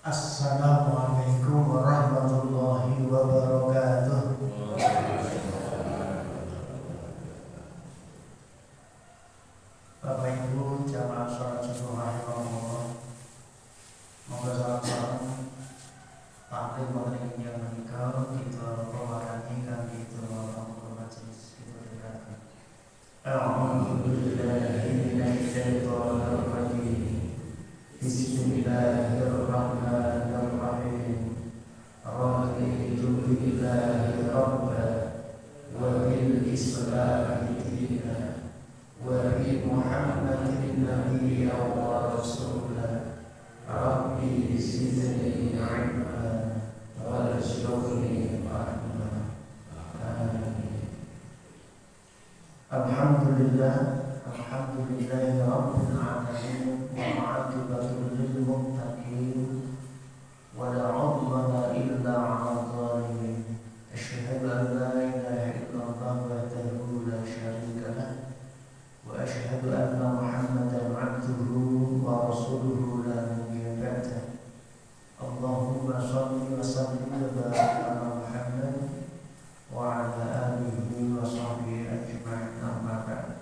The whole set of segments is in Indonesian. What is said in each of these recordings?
Assalamualaikum warahmatullahi wabarakatuh. Bapak Ibu jamaah sholat subuh rahimahullah, moga salam taklim wonten ing menika kita pewarani kangge kita majelis kita dengarkan. A'udzu billahi minasyaitonir rajim. Bismillahirrahmanirrahim. Raditu billahi rabban wa bil islami dinan wa bi Muhammadin nabiyyan wa rasulan. Rabbi zidni ilma warzuqni fahma. Amin. Alhamdulillah, alhamdulillahi rabbil alamin. Wa'aqibatul lil muttaqin wa la 'udwana illa 'alal zalimin. Asyhadu an la ilaha illallah wahdahu la syarika lah wa asyhadu anna Muhammadan 'abduhu wa rasuluhu la nabiyya ba'dahu. Allahumma shalli wa sallim wa barik ala Muhammad wa ala alihi wa sahbihi ajma'in. Amma ba'd.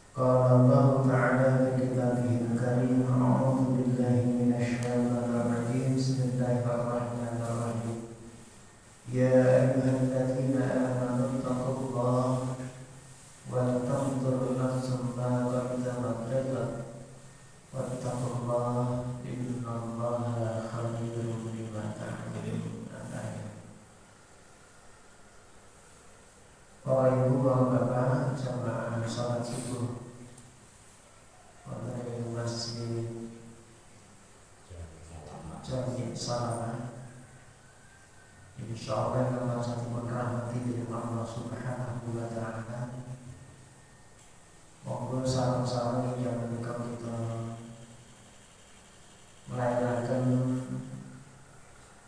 Qala Allah ta'ala fi kitabihil karim, a'udzu billahi minasyaitonir rajim. Bismillahirrahmanirrahim. Ya ayyuhalladzina amanu taqullaha wal tanzur nafsum ma qaddamat ligad wattaqullaha innallaha khabirum bima ta'malun. Bapak Ibu, Bapak jamaah salat subuh wonten ing Masjid Jami' Salamah, insyaallah kang sampun rahmati dening Allah Subhanahu wa taala. Monggo sareng-sareng yang menika kita melayakan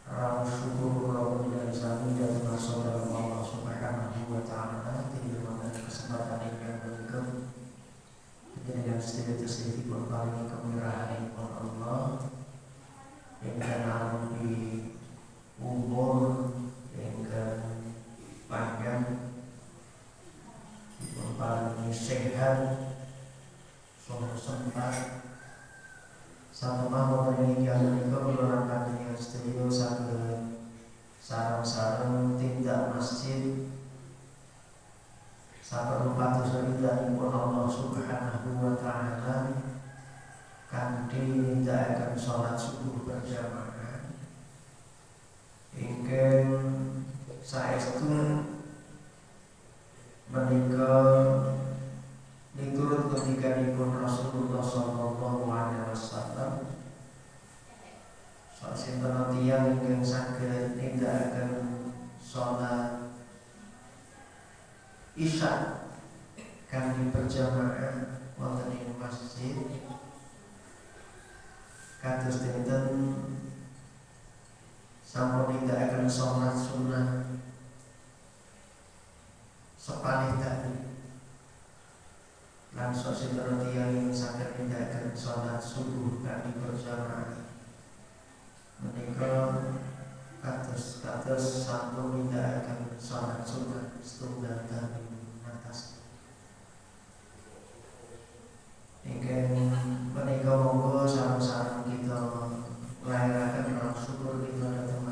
rawuh syukur rawuh dari sami dan saudara Allah Subhanahu wa taala di mana kesempatan yang menika dengan sedikit berpaling kemurahan Allah yang akan di umur yang panjang, berpaling sehat, suatu sempat satu mahal dari yang menika berangkat dengan studio saged sareng-sareng tindak masjid saperlupatus ridhanipun Allah Subhanahu wa taala kanthi nindakaken salat subuh berjamaah ingkang saestu menika miturut ngendikanipun Rasulullah sallallahu alaihi wasallam. Sasinten tiyang ingkang saged nindakaken salat Isya kanthi berjamaah wonten ing masjid kados dinten sampun nindakaken salat sunah sepalih tadi lan sasinten tiyang ingkang saged nindakaken salat subuh kanthi berjamaah menika kados sampun nindakaken salat sunah setunggal tadi atas ingkang menika monggo sareng-sareng kita nglairaken rasa syukur kita dhateng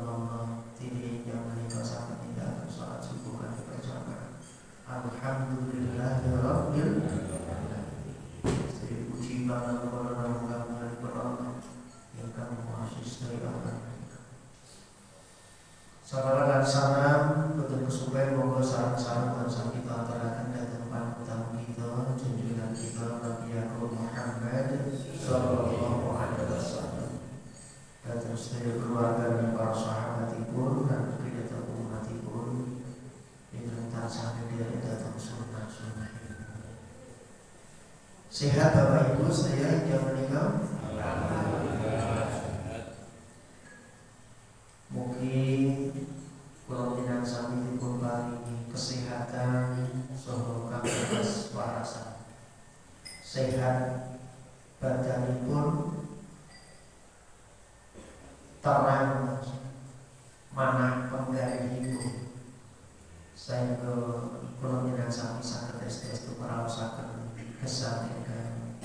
Allah tini yang menika saged nindakaken salat subuh kanthi berjamaah. Alhamdulillahirabbil alamin. Puji bangga kepada Allah yang kami mengasyistai Allah. Salam dan salam betul kesupen monggo sareng-sareng bangsa kita aturaken dhateng panutan kita junjungan kita Nabi Muhammad sallallahu alaihi wasallam, dhateng sedherek keluarga dan para sahabatipun lan ugi dhateng umatipun ingkang tansah nindakaken dhateng sunah-sunah. Sehat Bapak Ibu saya yang menika? Mugi kula jenengan sami dipun paringi kesehatan saha kabelas warasan. Sehat badanipun terang mana penggalihipun sehingga kula jenengan sami saged estu paraosaken gesang ingkang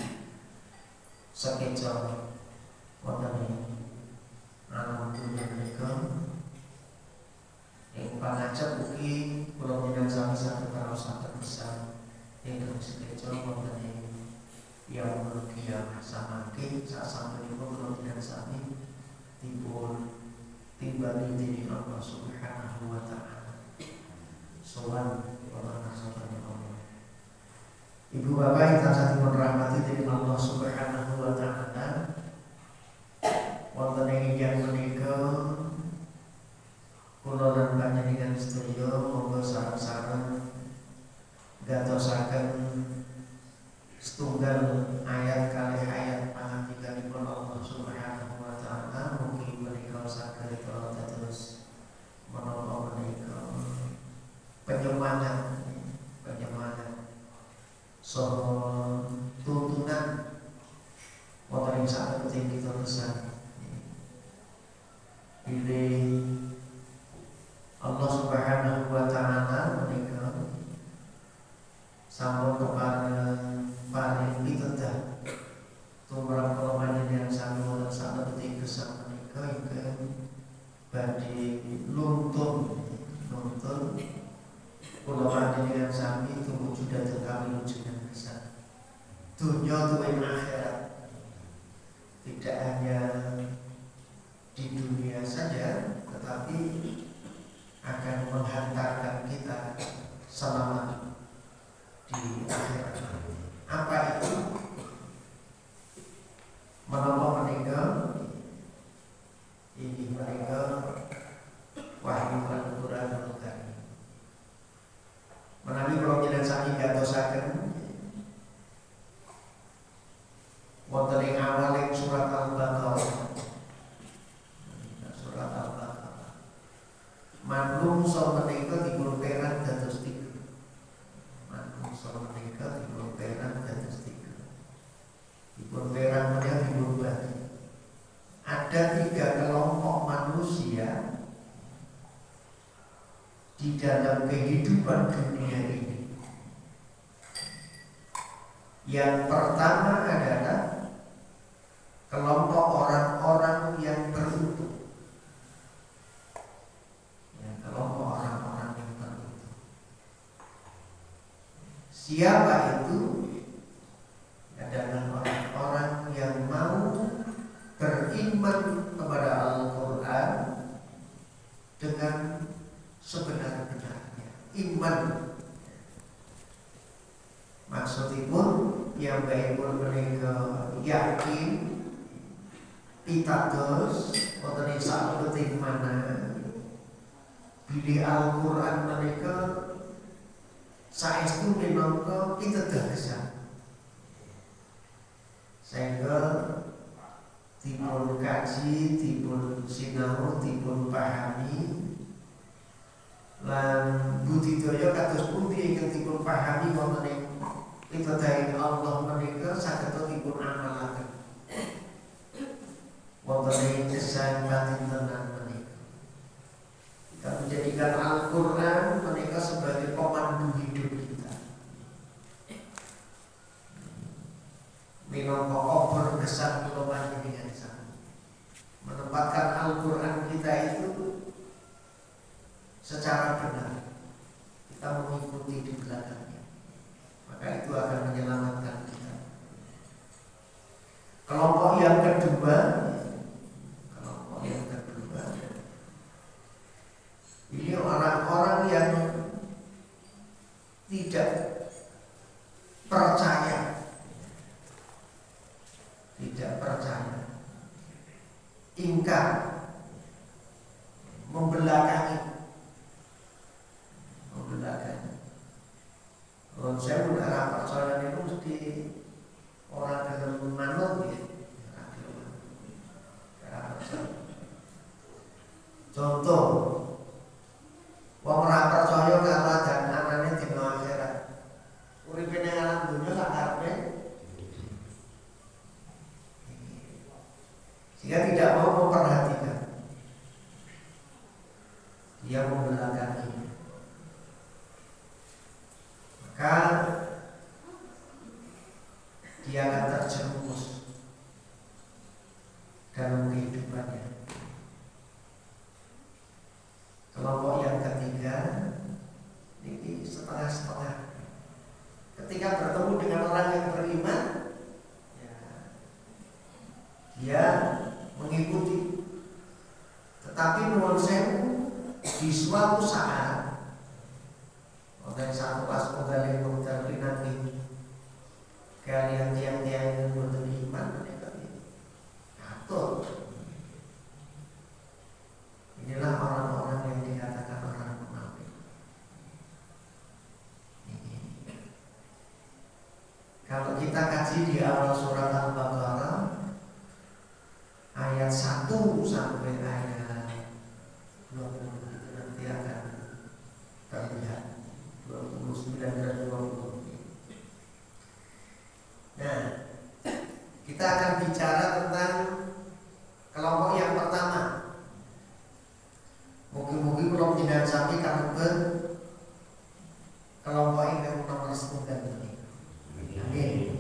sakeca wonten ing alam dunya menika. Ing pangajap ugi kula jenengan sami saged paraosaken gesang ingkang sakeca wonten ing yaumul qiyamah samangke sasampunipun kula jenengan sami dipun timbali dening Allah Subhanahu wa taala. Sowan para nasabane Allah. Ibu bapak ingkang dipun rahmati dening Allah Subhanahu wa taala. Wonten ing inggih menika kula lan panjenengan sedaya monggo sareng-sareng gatosaken setunggal ayat kalih ayat pangandikanipun Allah Subhanahu wa taala. Mugi menika saged dados menapa menika penyemangat saha tuntunan wonten ing sakepeting kita besan. Pilih Allah Subhanahu wa taala menika sampun kepareng paring pitedah tumrap kula panjenengan sami wonten sakepeting gesang menika ingkang badhe nuntun kula panjenengan sami tumuju dhateng kawilujengan gesang dunya tuwin akhirat. Tidak hanya di dunia saja, tetapi akan menghantarkan kita selamat di akhirat. Apa itu? Menapa menika? Ini menika wahyu Al-Qur'anul Karim. Menawi kula jenengan sami gatosaken wonten ing awaling surat Al-Baqarah. Surat Al-Baqarah. Manungsa menika dipun perang dados 3. Manungsa menika dipun perang dados 3. Dipun perang menika dipun bagi. Ada 3 kelompok manusia di dalam kehidupan dunia ini. Yang pertama adalah kelompok orang-orang yang beruntung. Kelompok orang-orang yang beruntung. Siapa itu? Adalah orang-orang yang mau beriman kepada Al-Quran dengan sebenar-benarnya. Iman maksudipun yang baikpun mereka yakin pitados wonten ing sakepeting mana bilih Al-Quran mereka saestu minangka pitedah gesang sehingga dipun kaji, dipun sinau, dipun pahami lan budidaya kados pundi ingkang dipun pahami wonten ing pitedah Allah menika saged dipun amalaken wonten ing gesang patintenan menika. Kita menjadikan Al-Quran menika sebagai pemandu hidup kita. Minangka obor gesang kula panjenengan sami. Menempatkan Al-Quran kita itu secara benar. Kita mengikuti di belakangnya. Maka itu akan menyelamatkan kita. Kelompok yang kedua ini orang-orang yang tidak percaya, ingkar, membelakangi. Kalau saya udah arah percaya itu mesti orang dalam manut ya. Contoh, wong ora percaya karo adanane dina akhirat. Uripe ning alam dunya sak karepe. Sehingga tidak mau memperhatikan. kalian tiang-tiang yang boten iman mereka atur. Inilah orang-orang yang dikatakan orang munafik. Kalau kita kaji di awal surat Al-Baqarah ayat 1 sampai ayat 20 itu nanti akan terlihat 29 dan 20. Nah, kita akan bicara tentang kelompok yang pertama. Mungkin kalau tidak sampai kamu kelompok yang nomor setunggal ini. Amin.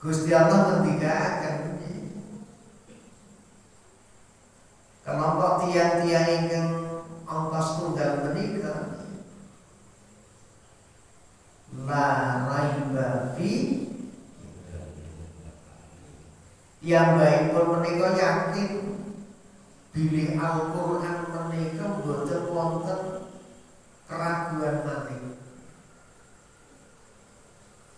Gusti Allah mendikaaken kelompok tiang-tiang ingkang ongkos tunggal menika la raiba fi yang baik pun menika yakin bilih Al-Qur'an menika boten wonten keraguan malih.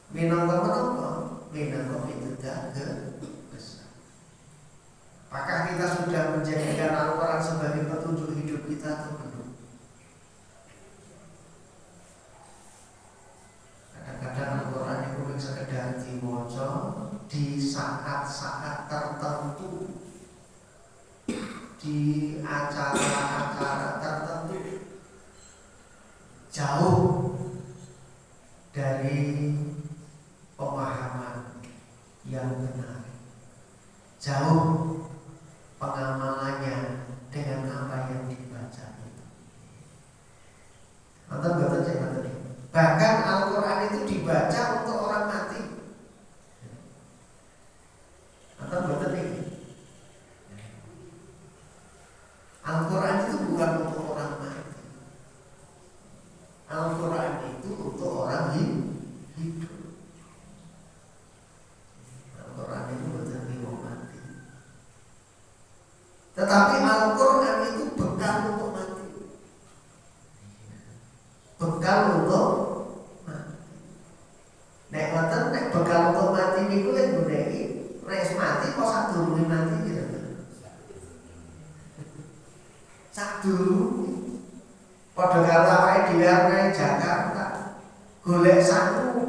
Minangka menapa? Minangka pitudah besar. Apakah kita sudah menjadikan Al-Qur'an sebagai petunjuk hidup kita atau belum? Kadang-kadang Al-Qur'an itu sekedar diwaca di saat-saat tertentu, di acara-acara tertentu, jauh dari pemahaman yang benar, jauh pengamalannya dengan apa yang dibaca itu. Bahkan Al-Quran itu dibaca untuk orang mati. Al-Quran itu bukan untuk orang mati. Al-Quran itu untuk orang hidup. Al-Quran itu bukan untuk mati. Tetapi Al-Quran itu bekal untuk mati. Bekal untuk mati. Nek bekal untuk mati niku lek goleki res mati kok sadurunge mati gitu. Sadurunge padha karo awake dhewe nang Jakarta golek sangu.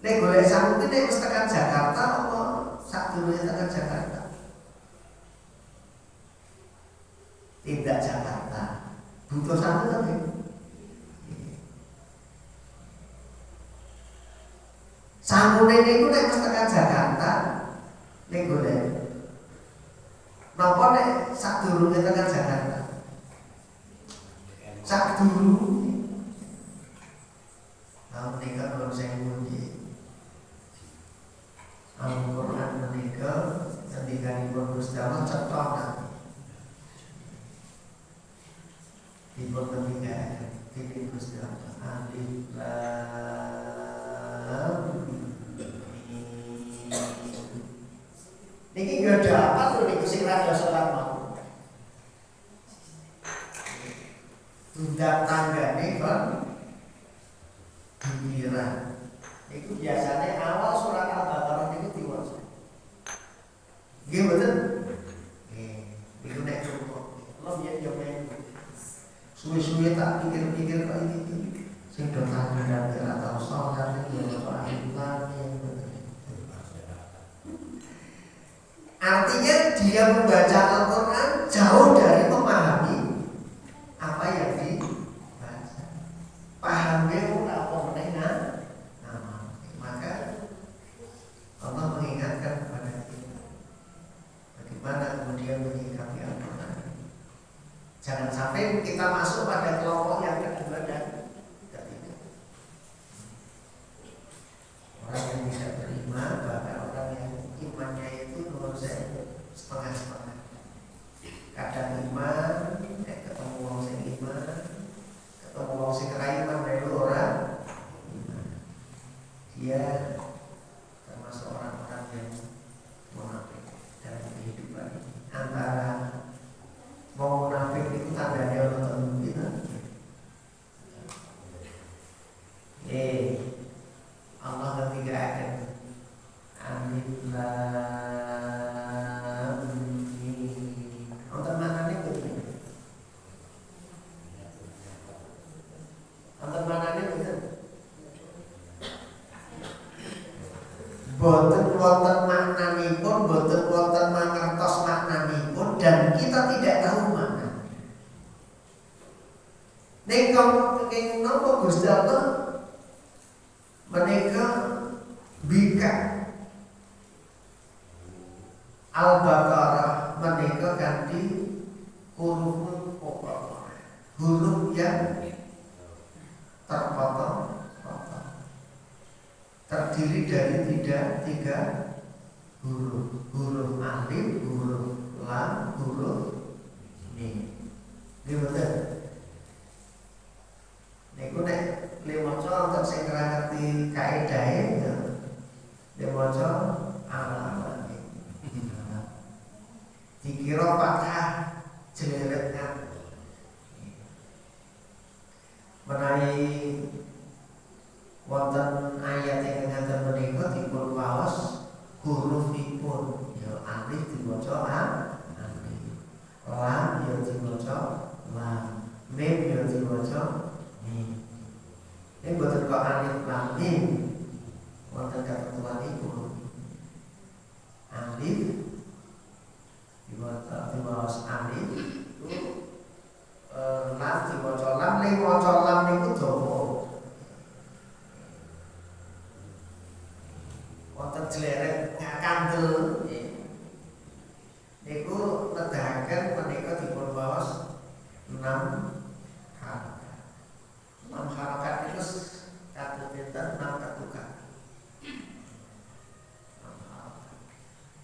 Nek golek sangu ki nek wis tekan Jakarta apa sadurunge tekan Jakarta? Tidak Jakarta. Butuh sangu tapi sangune niku nek wis tekan Jakarta nek golek. Napa nek sadurunge tekan Jakarta? Sadurunge. Nah, menika nuwun sewu nggih. Al-Qur'an menika ngendikanipun Gusti Allah cetha dipun ngendikaken dening Gusti Allah. Alif Lam niki gak ada apa lho niku sing rada salat mau. Tundak tanggane kon giliran. Niku biasanya awal surat Al-Baqarah niku diwaca. Nggih mboten? Nggih, niku nek cukup. Lo biyen yo men. Suwe-suwe tak pikir-pikir kok iki sing do tanggane atau salat iki yo Al-Qur'an. Artinya dia membaca Al-Quran jauh dari memahami apa yang dibaca. Pahamnya apa menengah. Maka Allah mengingatkan kepada kita bagaimana kemudian menyikapi Al-Quran. Jangan sampai kita masuk pada kelompok yang kedua dan ketiga. Orang yang tidak beriman, bahkan orang yang imannya itu menurut saya setengah-setengah. boten wonten maknanipun, boten wonten mangertos maknanipun, dan kita tidak tahu makna. Nek kenging napa Gusti Allah menika bika Al-Baqarah menika kanthi huruf pokok, huruf yang terpotong-potong, terdiri dari tiga huruf, huruf alif, huruf lam, huruf mim. Nggih betul. Niku nek limaca untuk sing ora ngerti kaedahe ya limaca alamat. Dikira fathah jeleret kan. Menawi wonten ayat ingkang ngaten menika dipun waos hurufipun ya alif diwaca alif, lam ya diwaca lam, mim ya diwaca mim. Ini boten kok alif lam mim wonten ketentuanipun. Alif diwaca alif itu lam diwaca lam, ning waca lam niku dawa. Wonten jeleret ngakandel niku nedahaken menika dipun waos 6 harakat. 6 harakat niku katutipun 6 ketukan.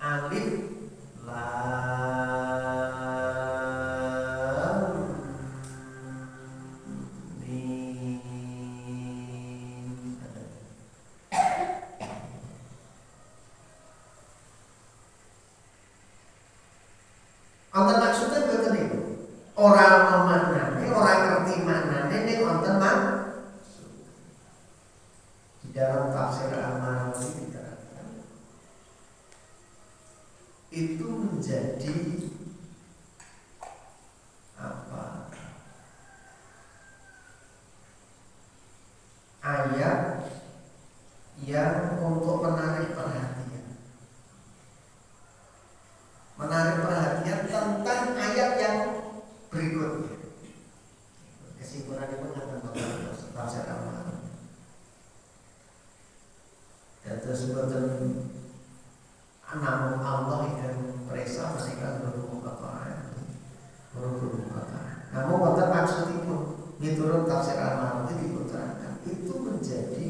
Alif lam mim. Wonten maksudnya boten niku. Ora memaknani, ora ngerti maknane ning wonten maksud. Di dalam tafsir Al-Manawi diterangkan itu menjadi apa? Ayat yang untuk menarik perhatian. Menarik perhatian tentang ayat yang berikutnya. Kesimpulan itu ngaten tafsir Al-Manawi. Dados boten namun Allah yang peresa menika huruf muqatta'ah. Namun wonten maksudipun miturut tafsir Al-Manawi diterangkan itu menjadi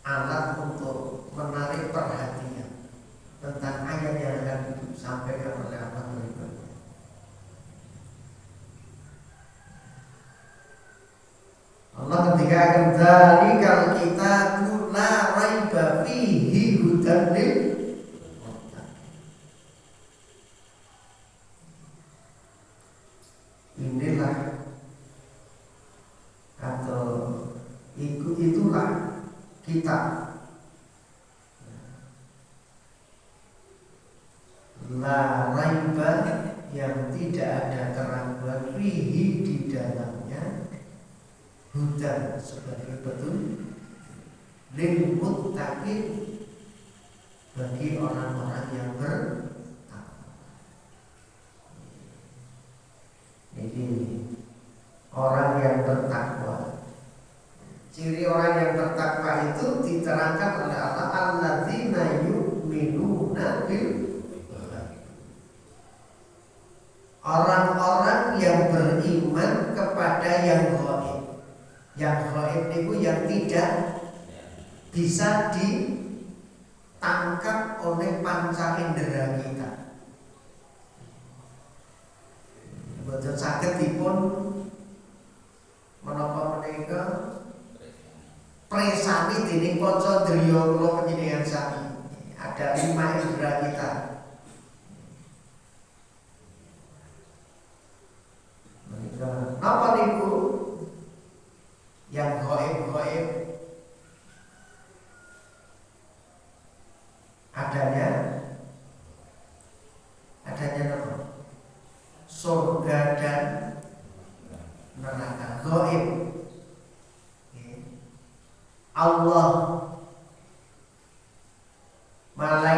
alat untuk menarik perhatian tentang ayat yang akan disampaikan oleh Allah berikutnya. Allah ketika akan dzalikal kitabu la raiba fihi hudan lil muttaqin. Inilah atau itulah kitab la raiba yang tidak ada keraguan fihi di dalamnya, hudan sebagai petunjuk lil muttaqin bagi orang-orang yang bertakwa. Jadi orang yang bertakwa, ciri orang yang bertakwa itu diterangkan oleh Allah, alladzina yu'minuna bil, orang-orang yang beriman kepada yang gaib. Yang gaib itu yang tidak bisa ditangkap oleh panca indera kita. Boten saged dipun menapa menika presani dening panca indra kula panjenengan sami. Ada 5 indera kita. Napa niku yang gaib-gaib adanya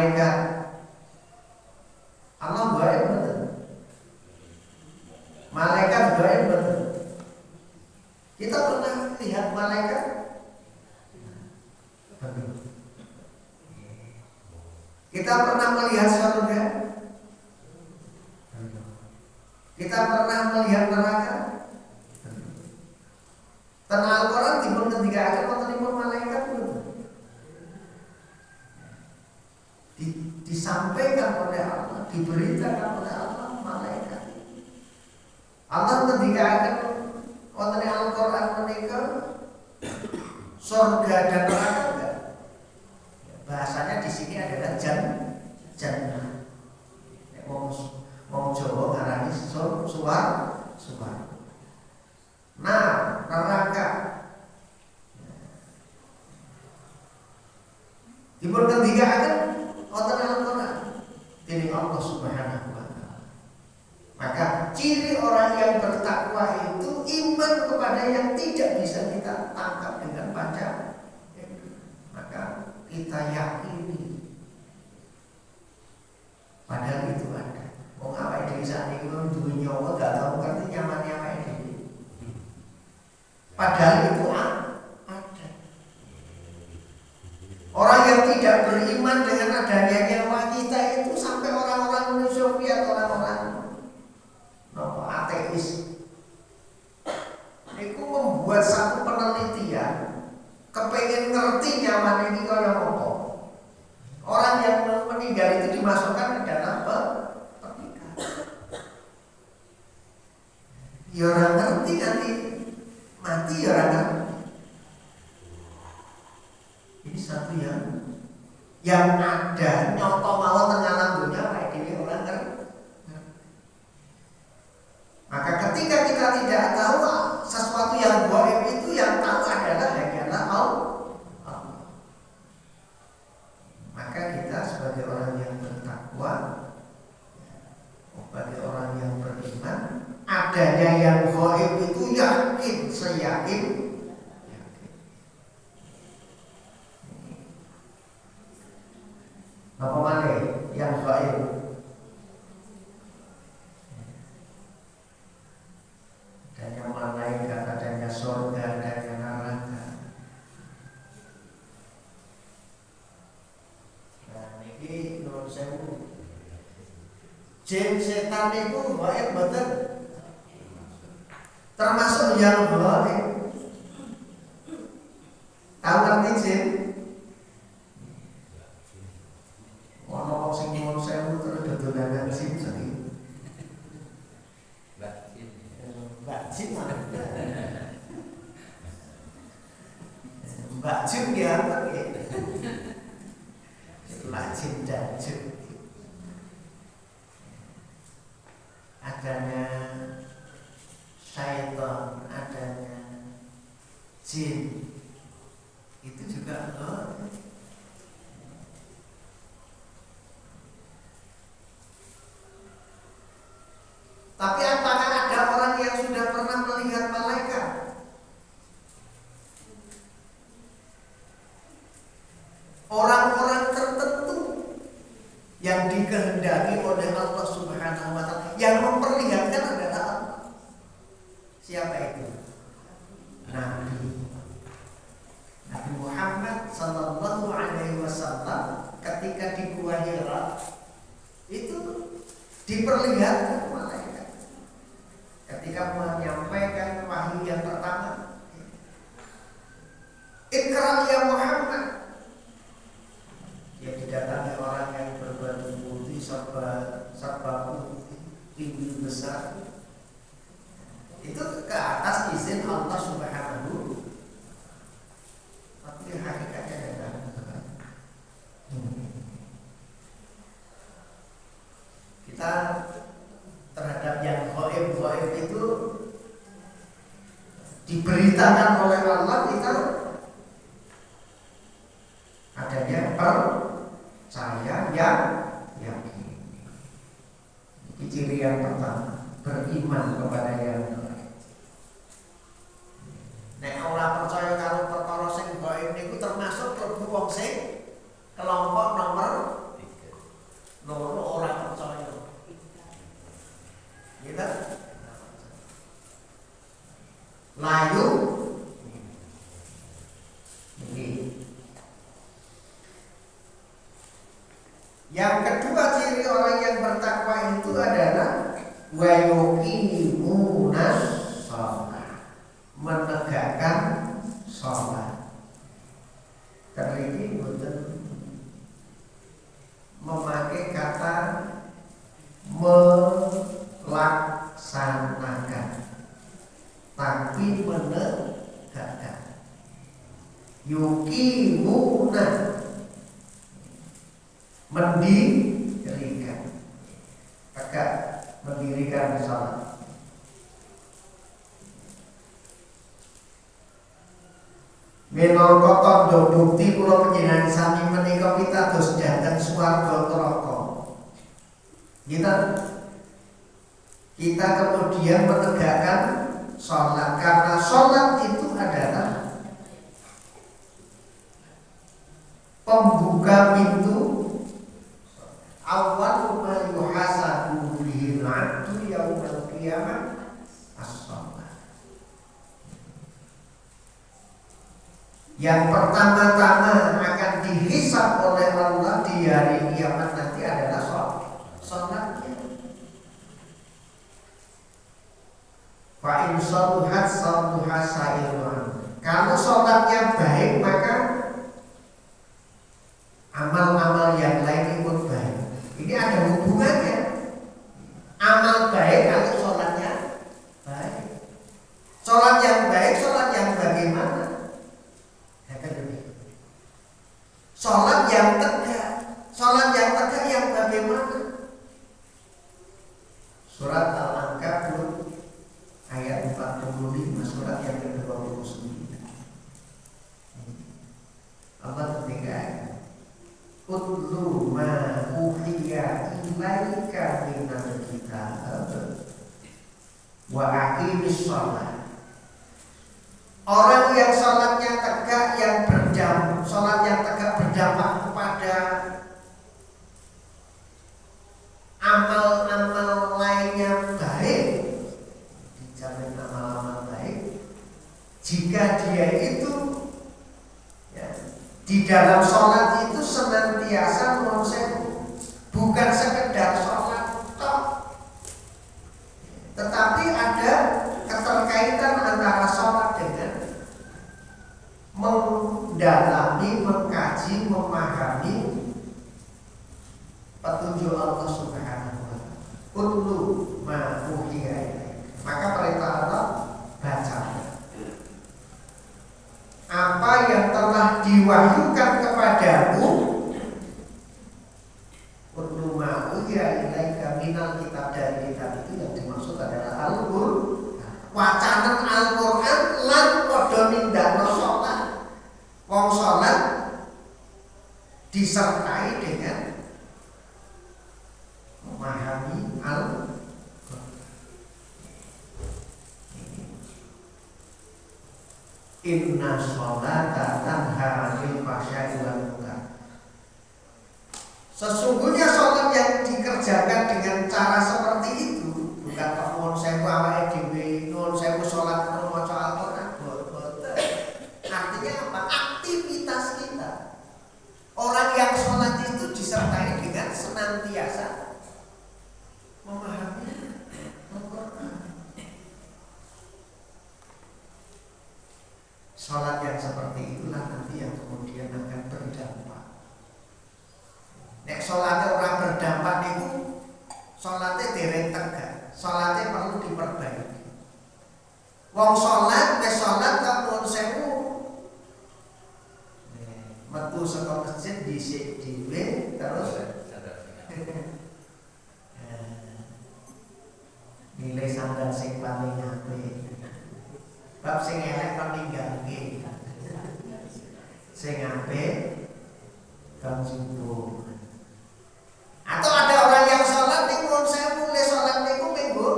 malaikat. Allah gaib betul. Malaikat gaib betul. Kita pernah lihat malaikat? Kita pernah melihat surga? Kita pernah melihat neraka? Tanah Al-Quran dipun ketika ada menerima malaikat disampaikan oleh Allah, diberitakan oleh Allah malaikat. Allah ketika akan wonten Al-Quran menika surga dan neraka enggak? Bahasanya di sini adalah jannah. Wong Jawa ngarani suwar. Nah, neraka dipun ketiga akan wonten Al-Quran dening Allah Subhanahu wa taala. Maka ciri orang yang bertakwa itu iman kepada yang tidak bisa kita tangkap dengan panca. Maka kita yakini padahal itu ada. Wong awake dhewe sakniki duwe nyawa gak tau ngerti nyamane awake dhewe. Padahal itu ada. Orang yang tidak beriman dengan adanya nyawa kita itu sampai orang-orang Uni Soviet, orang-orang ateis itu membuat satu penelitian kepengen ngerti nyaman ini kaya apa. Orang yang meninggal itu dimasukkan ke dalam pernikahan. Ya orang ngerti nanti mati ya orang ngerti. Ini satu yang ada nyoto mau tengah lambunya kayak gini orang ngerti. Maka ketika kita tidak tahu sesuatu yang gaib itu, yang tahu adalah hanyalah Allah. Maka kita sebagai orang yang bertakwa, sebagai orang yang beriman, adanya yang gaib itu yakin, seyakin. Apa mana yang gaib? Adanya malaikat, adanya surga, adanya neraka. Nah, ini menurut saya jin setan itu gaib betul. Termasuk yang gaib. Tahu ngerti jin? Ono sing nyuwun sewu terus dodolanan jin sering. Mbak Jin Mbak Jin ya Mbak Jin dan Jin. Adanya syaitan, adanya jin itu juga Tapi apakah ada orang yang sudah pernah melihat malaikat? Orang-orang tertentu yang dikehendaki oleh Allah Subhanahu wa taala, yang memperlihatkan adalah Allah. Siapa itu? Nabi Muhammad sallallahu alaihi wasallam ketika di Gua Hira itu diperlihatkan malaikat. Ketika menyampaikan wahyu yang pertama, Ikra ya Muhammad, dia didatangi orang yang berbaju putih, serba putih, tinggi besar. Itu ke atas izin Allah Subhanahu. Tapi hakikatnya adalah kita terhadap yang gaib itu diberitakan oleh Allah, kita adanya percaya yang yakin. Ini ciri yang pertama, beriman kepada yang gaib. Nek ora percaya karo perkara sing gaib niku termasuk klebu wong sing kelompok nomor 3. Yang kedua ciri orang yang bertakwa itu adalah wa yuqimunas shalah, menegakkan sholat. Teriki betul memakai kata melaksanakan, tapi menegakkan. Yuqimuna, mendirikan, tegak, mendirikan sholat. Minangka tandha bukti kula panjenengan sami menika pitados dhateng swarga neraka. Kita kemudian menegakkan sholat, karena sholat itu adalah pembuka pintu awal ma yuhasabu bihi al-'abdu yaumal qiyamah as-shalah. Yang pertama-tama akan dihisab oleh Allah di hari kiamat nanti adalah sholatnya. Fa in shaluhat saluha sa'iruha. Kalau sholatnya baik maka amal-amal yang lain ikut baik. Ini ada hubungannya. Amal baik kalau sholatnya baik. Sholat yang baik, sholat yang bagaimana? Sholat yang tegak. Sholat yang tegak yang bagaimana? Surat Al-Ankabut ayat 45, surat yang ke-29. Allah ketika utlu ma uhiya ilaika minal kitab wa aqimis shalah. Orang yang sholatnya tegak, yang sholat yang tegak berdampak kepada amal-amal lainnya baik, dijamin amal-amal baik. Jika dia itu ya, di dalam sholat itu senantiasa mensewu, bukan sekedar sholat tok, tetapi ada keterkaitan antara sholat dengan mendalami, mengkaji, memahami petunjuk Allah Subhanahu wa ta'ala. Utlu ma uhiya ilaika. Maka perintah Allah, baca apa yang telah diwahyukan kepadamu. Utlu ma uhiya ilaika minal kitab, dari kitab itu yang dimaksud adalah Al-Qur'an. Wacanan Al-Qur'an lan padha nindakno sholat. Wong sholat disertai dengan memahami Al-Qur'an. Inna sholata tanha 'anil fahsya'i wal munkar. Sesungguhnya sholat yang dikerjakan dengan cara seperti itu bukan kok nuwun sewu awake dhewe, nuwun sewu sholat terus maca Al-Qur'an. Artinya apa? Aktivitas kita. Orang yang sholat itu disertai dengan senantiasa memahami Al-Qur'an. Sholat yang seperti itulah nanti yang kemudian akan berdampak. Nek sholatnya orang berdampak itu, sholatnya dereng tegak, sholatnya perlu diperbaiki. Wong sholat, nek sholat kok nuwun sewu metu saka masjid dhisik dhewe terus nilai sandal sing paling apik. Bab sing elek kon ninggalke. Sing apik kon subuh. Atau ada orang yang sholat ning nuwun sewu, le sholat niku menggo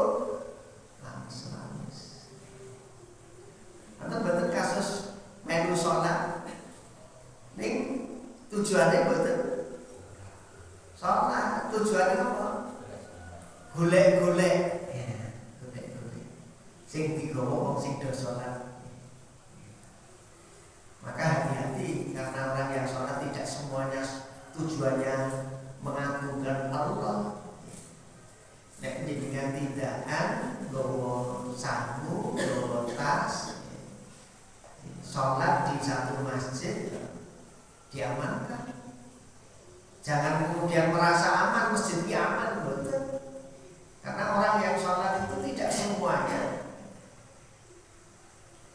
lamis. Atau betul kasus melu sholat ning tujuannya betul sholat, tujuannya apa? Golek-golek, golek-golek. Sing digawa wong sing do sholat. Maka hati-hati, karena orang yang sholat tidak semuanya tujuannya mengalir tidaan, bawa sabu, bawa tas, sholat di satu masjid diamankan. Jangan kemudian merasa aman, masjidnya aman, betul. Karena orang yang sholat itu tidak semuanya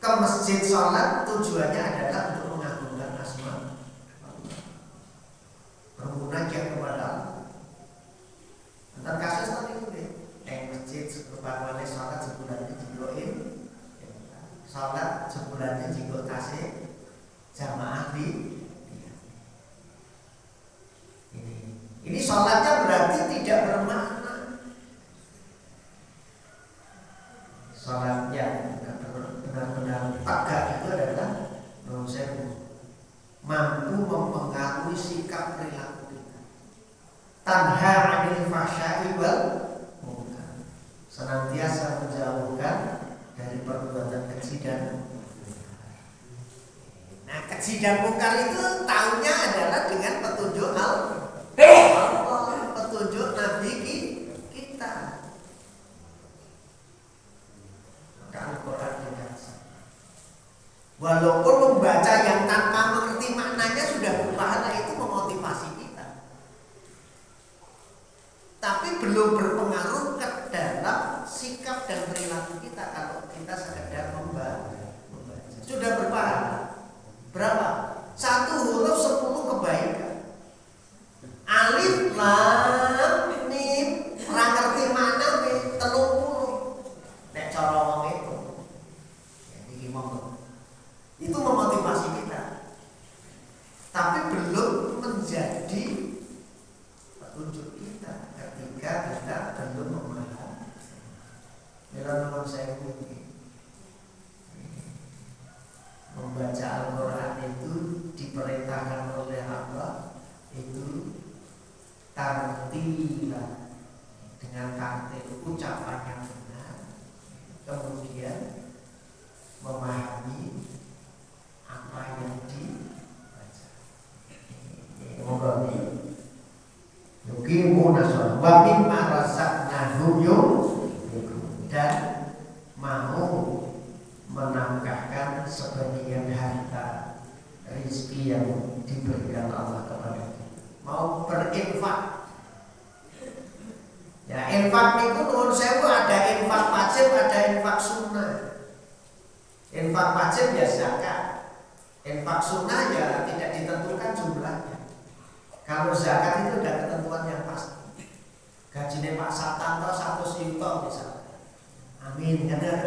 ke masjid sholat tujuannya adalah untuk mengagungkan asma Allah, bermunajat kepada Allah. Tentang kasus tadi itu deh, masjid kebangunan sholat sebulannya jibloin, sholat sebulannya jiblot tasik, jamaah di ini sholatnya berarti tidak bermakna. Sholat yang benar-benar tegak itu adalah mampu mempengaruhi sikap perilaku kita. Tanha 'anil fahsya'i wal munkar, senantiasa menjauhkan dari perbuatan keji dan munkar. Nah, keji dan munkar itu tahunya adalah dengan petunjuk Allah, petunjuk Nabi kita. Maka Al-Quran dikasih. Walaupun membaca yang tanpa mengerti maknanya sudah berpahala, itu memotivasi kita, tapi belum berpengaruh ke dalam sikap dan perilaku kita kalau kita sekedar membaca. Sudah berpahala. Berapa? 1 huruf 10 kebaikan. Alif lam mim ora ngerti makna 30. Nek cara wong itu. Ya iki monggo. Itu memotivasi kita. Tapi belum menjadi petunjuk kita ketika kita belum memahami. Dalam saya membaca Al-Quran itu diperintahkan oleh Allah itu tartilan, dengan tartil, ucapan yang benar, kemudian memahami apa yang dibaca. Semoga ini yuqimuna shalah wa mimma razaqnahum yunfiqun, dan mau menafkahkan sebagian harta rezeki yang diberikan Allah kepada kita, mau berinfak. Ya, infak itu menurut saya ada infak wajib, ada infak sunnah. Infak wajib ya zakat, infak sunnah ya tidak ditentukan jumlahnya. Kalau zakat itu ada ketentuan yang pasti. Gajinya Pak Satanto 100 juta misalnya. Amin, karena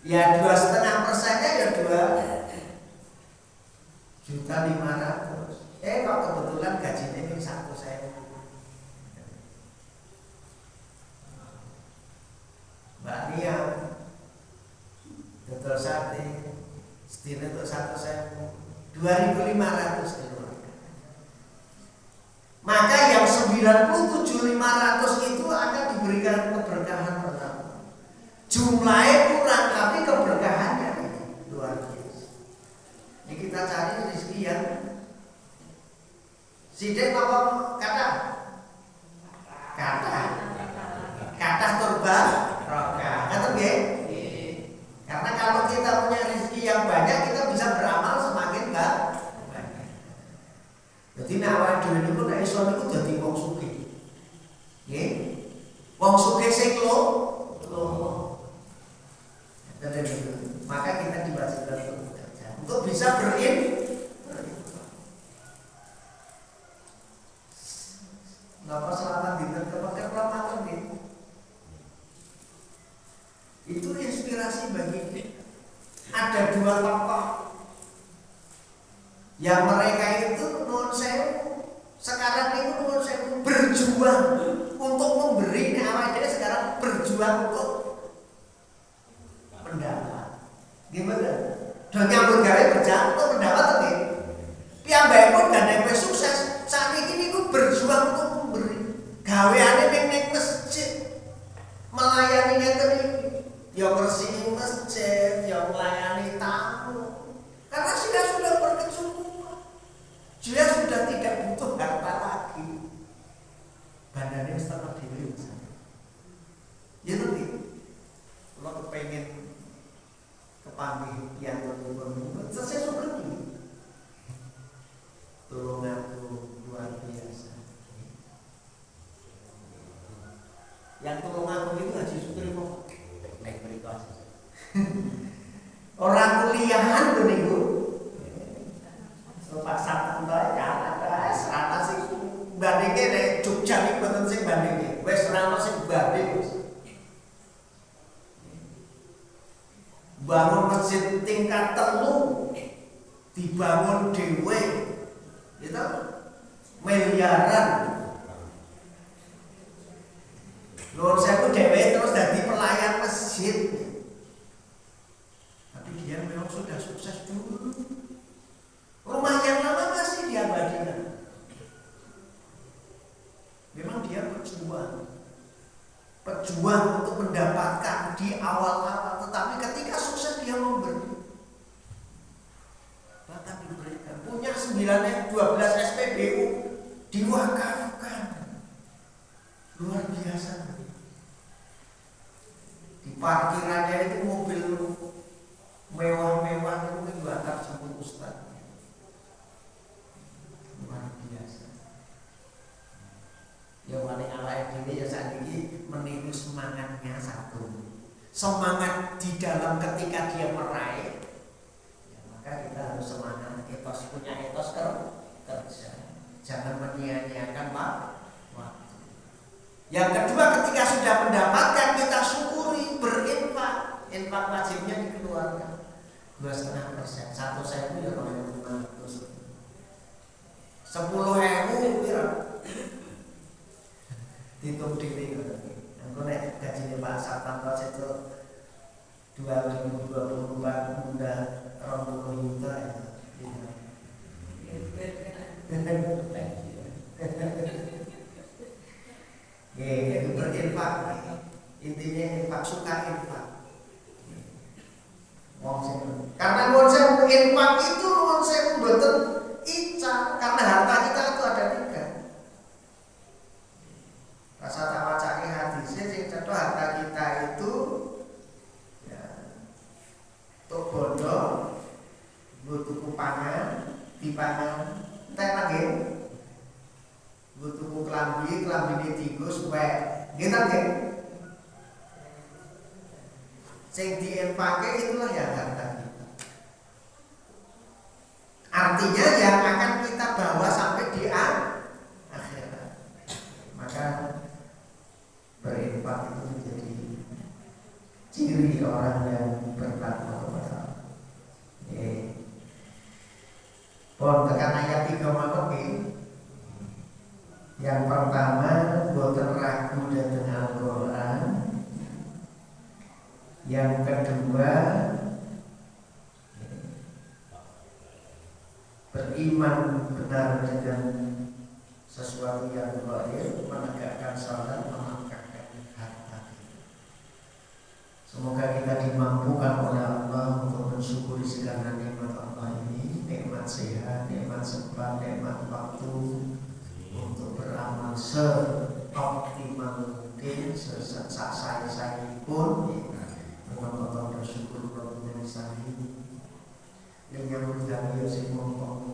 ya 2,5%-nya ya 2.500.000. Kok kebetulan gajinya ini 1.000. Mbak Nia betul sate setidaknya untuk 1.000, 2.500 keluarga. Maka yang 97.500 itu akan diberikan keberkahan pertama. Jumlahnya kurang tapi keberkahannya luar biasa. Ini kita cari rezeki yang sidik apa kata turba roka. Kata nggih? Karena kalau kita punya rezeki yang banyak, kita bisa beramal semakin banyak. Jadi nek awake dhewe niku nek iso niku dadi wong sugih. Nggih. Wong sugih sing maka kita diwajibkan untuk bekerja, untuk bisa Napa selatan dinten kepeker Ramadan nih. Itu inspirasi bagi kita. Ada 2 tokoh yang mereka itu nuwun sewu, sekarang ini nuwun sewu berjuang untuk memberi. Awake dhewe sekarang berjuang untuk mendapat. Gimana? Dan nyambut gawe berjuang untuk mendapat nggih. Piyambakipun gandeng sukses. Saat ini niku berjuang untuk memberi. Gaweane ning masjid. Melayani ngeten iki. Ya bersihin masjid, ya melayani tamu. Karena sudah berkecukupan. Dia sudah tidak butuh harta lagi. dibangun dhewe gitu miliaran. Nuwun sewu dhewe terus jadi pelayan masjid. Tapi dia memang sudah sukses dulu. Rumah yang lama masih diabadikan. Memang dia pejuang untuk mendapatkan di awal-awal, tetapi ketika sukses dia memberi. Bahkan diberikan. Punya 12 SPBU diwakafkan. Luar biasa. Di parkirannya itu mobil mewah-mewah itu diwakaf sama ustaz. Luar biasa. Ya wali awake dhewe ya sakniki meniru semangatnya satu. Semangat di dalam ketika dia meraih. Ya, maka kita harus semangat, etos punya etos kerja. Jangan menyia-nyiakan waktu. Yang kedua, ketika sudah mendapatkan kita syukuri, berinfak. Infak wajibnya dikeluarkan 2,5%. 1.000 ya kalau 500. 10.000 ya. Hitung diri aku nek gajine Pak Sartanto itu 2024 udah 20 juta ya. Itu berinfak. Intinya infak, suka infak. Karena nuwun sewu infak itu nuwun sewu mboten ica, karena harta kita itu ada 3. Rasa tak wacake hadisnya sing cetha harta kita itu ya tok bondo butuh pangan, dipangan entek nggih. Butuh klambine tikus wek. Nggih ta nggih? Sing dienfake itulah ya harta kita. Artinya yang akan kita bawa sampai di akhirat. Maka berinfak itu menjadi ciri orang yang bertakwa kepada Allah. Pon tekan ayat 3 mawon. Yang pertama, boten ragu dhateng Al-Qur'an. Yang kedua, beriman benar dengan sesuatu yang gaib, menegakkan salat, memangkatkan harta. Semoga kita dimampukan oleh Allah untuk mensyukuri segala nikmat Allah ini, nikmat sehat, nikmat sempat, nikmat waktu, untuk beramal seoptimal mungkin, sesaksa-saya pun. Allah bersyukur kepada saya dengan berjaya semua.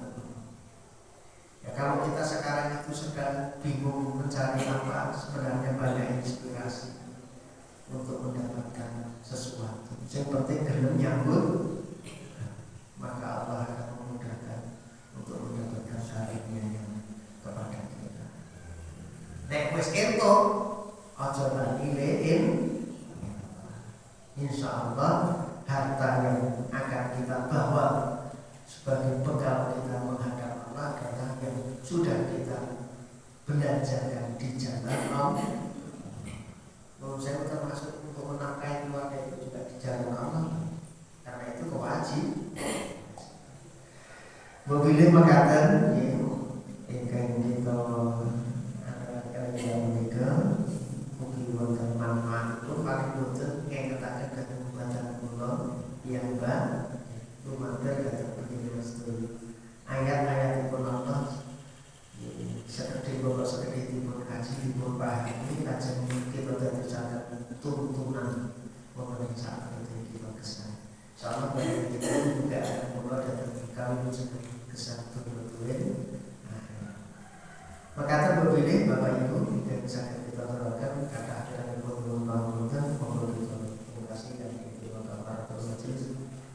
Ya, kalau kita sekarang itu sedang bingung mencari apa, sebenarnya banyak inspirasi untuk mendapatkan sesuatu. Yang penting gelem nyambut, maka Allah akan memudahkan untuk mendapatkan karunia yang kepada kita. Nek wis ento aja lali lein. Insya Allah harta yang akan kita bawa sebagai bekal kita menghadap Allah adalah yang sudah kita belanjakan di jalan Allah. Menurut saya termasuk untuk menafkahi keluarga itu juga di jalan Allah, karena itu kewajiban. Mobilnya mengatakan, ingkang kita ada yang tiga, mungkin wonten manfaat itu paling boten yang katakan kata badan kula yang bang lumampir kata begini mas dulu ayat-ayat pun Allah seperti bapak seperti pun kaji pun pahami lajeng kita dari catat tuntunan mengenai saat itu kita kesan sama bagi kita juga akan mulai dari kami juga kesan betul-betul. Maka berbeda Bapak Ibu yang bisa kita terangkan kata akhirnya berbulan-bulan mohon terima kasih dan terima kasih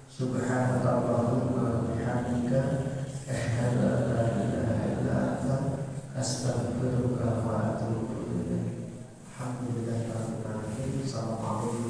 Subhanallahumma wa bihamdika asyhadu an la ilaha illa anta astaghfiruka wa atubu ilaik. Alhamdulillahirabbil alamin. Assalamualaikum